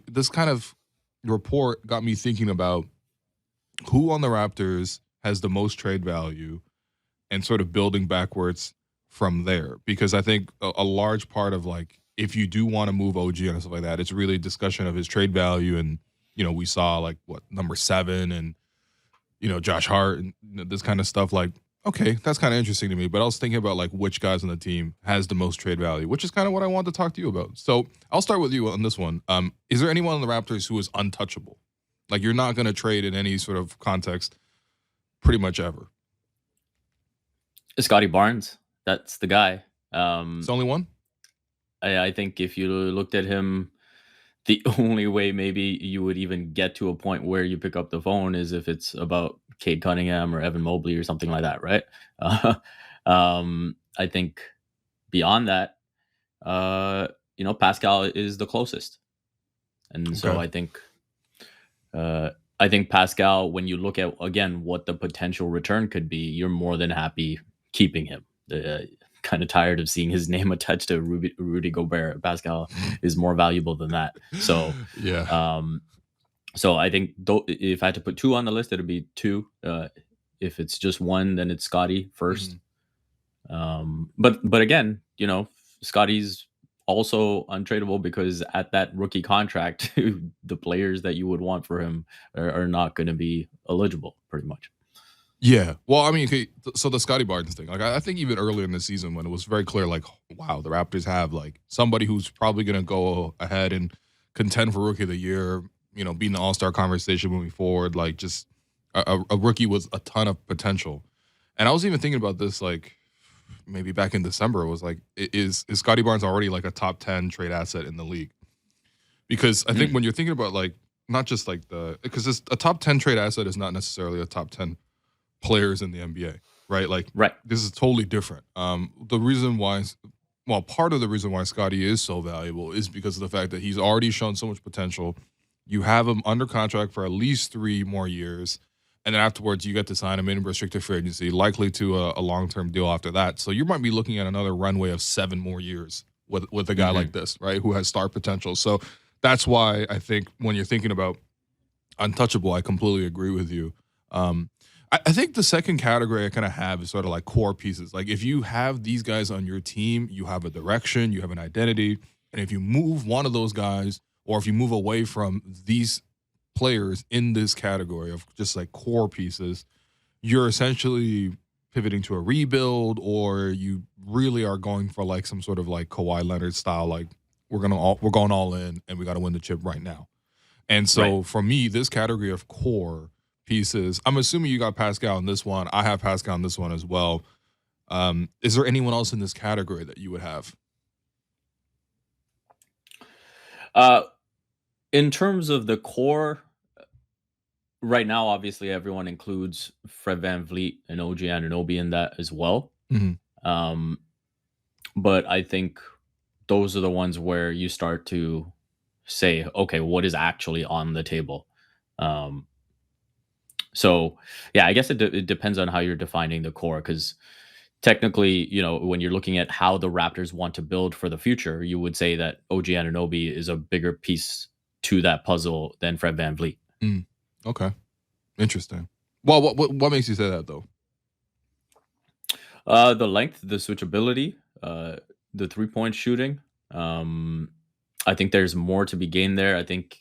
this kind of report got me thinking about who on the Raptors has the most trade value and sort of building backwards from there. Because I think a large part of like, if you do want to move OG and stuff like that, it's really a discussion of his trade value. And, we saw like what, number 7 and, Josh Hart and this kind of stuff. Like, okay, that's kind of interesting to me. But I was thinking about like which guys on the team has the most trade value, which is kind of what I wanted to talk to you about. So I'll start with you on this one. Is there anyone on the Raptors who is untouchable? Like you're not going to trade in any sort of context pretty much ever. Scotty Barnes, that's the guy. It's the only one? I think if you looked at him, the only way maybe you would even get to a point where you pick up the phone is if it's about Cade Cunningham or Evan Mobley or something like that, right? I think beyond that, Pascal is the closest. And so Okay. I think Pascal, when you look at, again, what the potential return could be, you're more than happy keeping him. Kind of tired of seeing his name attached to Rudy Gobert. Pascal is more valuable than that. So, Yeah. so I think if I had to put 2 on the list, it'd be 2. If it's just 1, then it's Scotty first. But again, Scotty's also untradeable because at that rookie contract, the players that you would want for him are not going to be eligible, pretty much. Yeah. Well, I mean, okay, so the Scotty Barnes thing, like I think even earlier in the season when it was very clear, like, wow, the Raptors have like somebody who's probably going to go ahead and contend for Rookie of the Year, be in the All-Star conversation moving forward, like just a rookie with a ton of potential. And I was even thinking about this, like maybe back in December, it was like, is Scotty Barnes already like a top 10 trade asset in the league? Because I think when you're thinking about like, not just like because a top 10 trade asset is not necessarily a top 10 players in the NBA, right? Like, Right. this is totally different. The reason why, well, part of the reason why Scotty is so valuable is because of the fact that he's already shown so much potential. You have him under contract for at least 3 more years, and then afterwards you get to sign him in restricted free agency, likely to a long-term deal after that. So you might be looking at another runway of 7 more years with a guy like this, right, who has star potential. So that's why I think when you're thinking about untouchable, I completely agree with you. I think the second category I kind of have is sort of like core pieces. Like if you have these guys on your team, you have a direction, you have an identity. And if you move one of those guys, or if you move away from these players in this category of just like core pieces, you're essentially pivoting to a rebuild, or you really are going for like some sort of like Kawhi Leonard style, like we're going all in and we got to win the chip right now. And so for me, this category of core pieces, I'm assuming you got Pascal in this one. I have Pascal in this one as well. Is there anyone else in this category that you would have? In terms of the core, right now, obviously, everyone includes Fred VanVleet and OG Anunoby in that as well. But I think those are the ones where you start to say, okay, what is actually on the table? So, yeah, I guess it depends on how you're defining the core, because technically, when you're looking at how the Raptors want to build for the future, you would say that OG Anunoby is a bigger piece to that puzzle than Fred VanVleet. Okay. Interesting. Well, what makes you say that, though? The length, the switchability, the 3-point shooting. I think there's more to be gained there. I think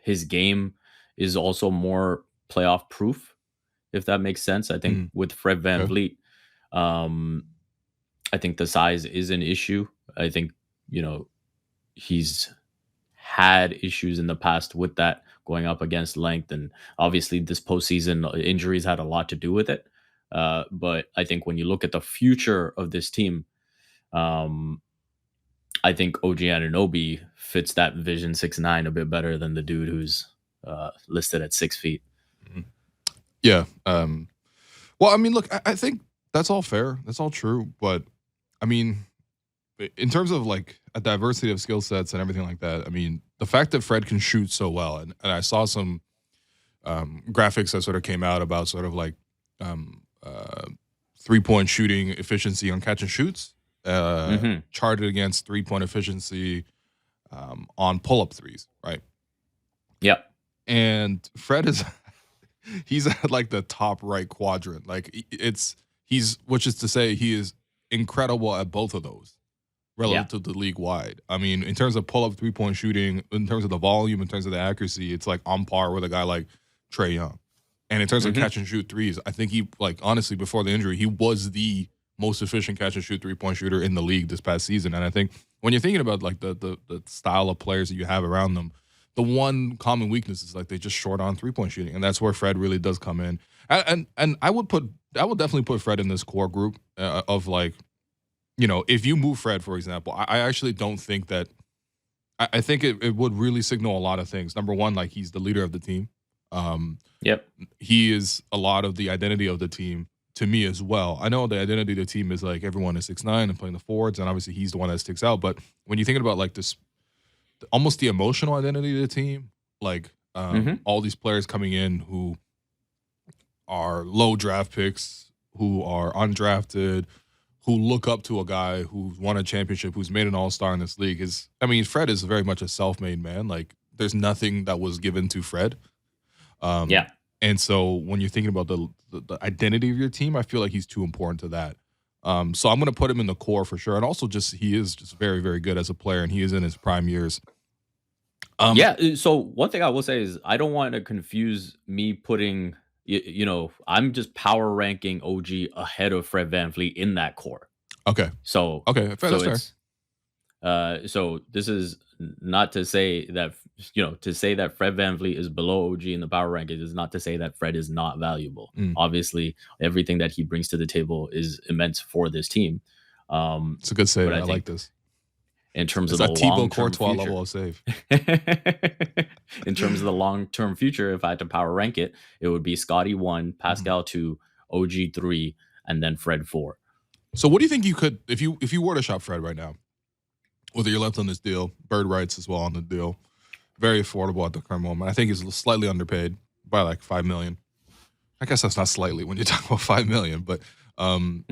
his game is also more playoff proof, if that makes sense. I think with Fred VanVleet, I think the size is an issue. I think, he's had issues in the past with that, going up against length. And obviously this postseason injuries had a lot to do with it. But I think when you look at the future of this team, I think OG Anunoby fits that vision 6'9" a bit better than the dude who's listed at 6 feet. Yeah. Well, I mean, look, I think that's all fair. That's all true. But I mean, in terms of like a diversity of skill sets and everything like that, I mean, the fact that Fred can shoot so well, and I saw some graphics that sort of came out about sort of like 3-point shooting efficiency on catch and shoots, charted against 3-point efficiency on pull up threes, right? Yep. And Fred is he's at like the top right quadrant. Like he's which is to say he is incredible at both of those Yeah. relative to the league wide. I mean, in terms of pull up 3-point shooting, in terms of the volume, in terms of the accuracy, it's like on par with a guy like Trey Young. And in terms of Hmm. catch and shoot threes, I think he, like, honestly, before the injury, he was the most efficient catch and shoot 3-point shooter in the league this past season. And I think when you're thinking about like the style of players that you have around them, the one common weakness is like they just short on 3-point shooting, and that's where Fred really does come in. And I would definitely put Fred in this core group of like, if you move Fred, for example, I actually don't think that. I think it would really signal a lot of things. Number one, like he's the leader of the team. Um, Yep. he is a lot of the identity of the team to me as well. I know the identity of the team is like everyone is 6'9" and playing the forwards, and obviously he's the one that sticks out. But when you're thinking about like this, almost the emotional identity of the team, like Hmm. all these players coming in who are low draft picks, who are undrafted, who look up to a guy who's won a championship, who's made an all-star in this league Fred is very much a self-made man. Like there's nothing that was given to Fred. Um, Yeah. and so when you're thinking about the identity of your team, I feel like he's too important to that. So I'm going to put him in the core for sure. And also just, he is just very, very good as a player, and he is in his prime years. Yeah. So one thing I will say is I don't want to confuse me putting, I'm just power ranking OG ahead of Fred VanVleet in that core. Okay. So, Okay. Fair, so that's fair. it's, so this is not to say that, to say that Fred VanVleet is below OG in the power rankings is not to say that Fred is not valuable. Mm. Obviously, everything that he brings to the table is immense for this team. It's a good save. But I I like think this. in terms It's of the that Thibaut long-term Courtois future, level of save. in terms of the long-term future, if I had to power rank it, it would be Scotty 1, Pascal 2, OG 3, and then Fred 4. So what do you think you could, if you were to shop Fred right now, whether you're left on this deal, bird rights as well on the deal, very affordable at the current moment. I think he's slightly underpaid by like $5 million. I guess that's not slightly when you're talking about $5 million, but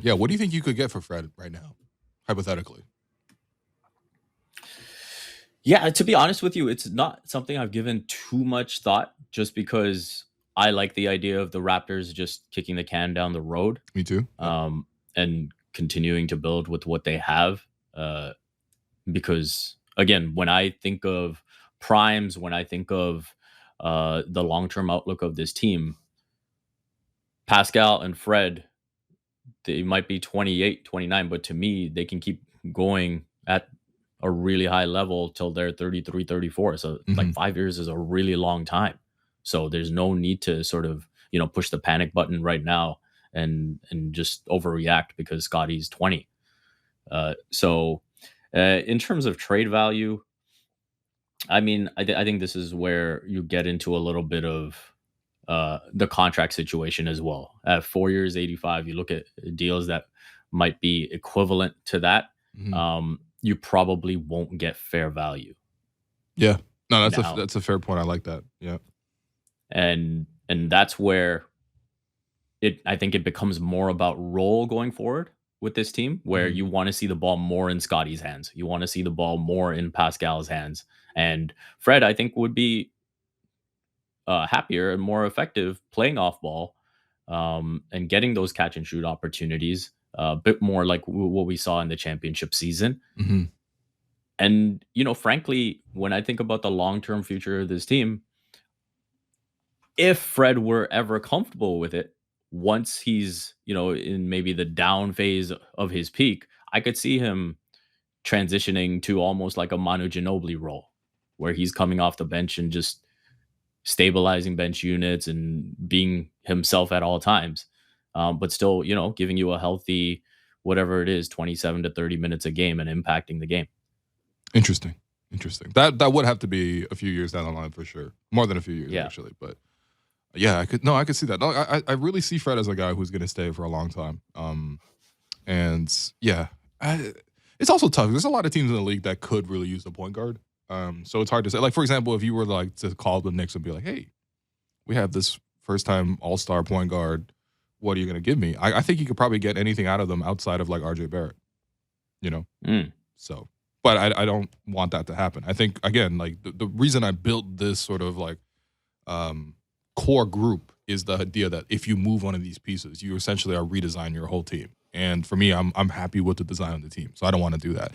yeah, what do you think you could get for Fred right now, hypothetically? Yeah, to be honest with you, it's not something I've given too much thought just because I like the idea of the Raptors just kicking the can down the road, Me too. Yep. and continuing to build with what they have. Because again, when I think of primes, when I think of the long term outlook of this team, Pascal and Fred, they might be 28, 29, but to me, they can keep going at a really high level till they're 33, 34. So Mhm. like 5 years is a really long time. So there's no need to sort of, push the panic button right now and just overreact because Scotty's 20. So in terms of trade value, I mean, I think this is where you get into a little bit of the contract situation as well. At 4 years, 85, you look at deals that might be equivalent to that. Mhm. You probably won't get fair value Yeah. No, now, that's a fair point. I like that. Yeah. and that's where I think it becomes more about role going forward with this team, where Mhm. you want to see the ball more in Scotty's hands, you want to see the ball more in Pascal's hands, and Fred, I think, would be happier and more effective playing off ball, and getting those catch and shoot opportunities, a bit more like what we saw in the championship season. Mhm. And frankly, when I think about the long term future of this team, if Fred were ever comfortable with it, once he's in maybe the down phase of his peak, I could see him transitioning to almost like a Manu Ginobili role, where he's coming off the bench and just stabilizing bench units and being himself at all times, but still, giving you a healthy, whatever it is, 27 to 30 minutes a game and impacting the game. Interesting. Interesting. That would have to be a few years down the line for sure. More than a few years Yeah. actually, but yeah, I could see that. No, I really see Fred as a guy who's going to stay for a long time. And yeah, it's also tough. There's a lot of teams in the league that could really use a point guard. So it's hard to say. Like for example, if you were like to call the Knicks and be like, "Hey, we have this first time All Star point guard. What are you going to give me?" I think you could probably get anything out of them outside of like RJ Barrett. You know, Mm. so but I don't want that to happen. I think again, like the reason I built this sort of like core group is the idea that if you move one of these pieces, you essentially are redesigning your whole team. And for me, I'm happy with the design of the team, so I don't want to do that.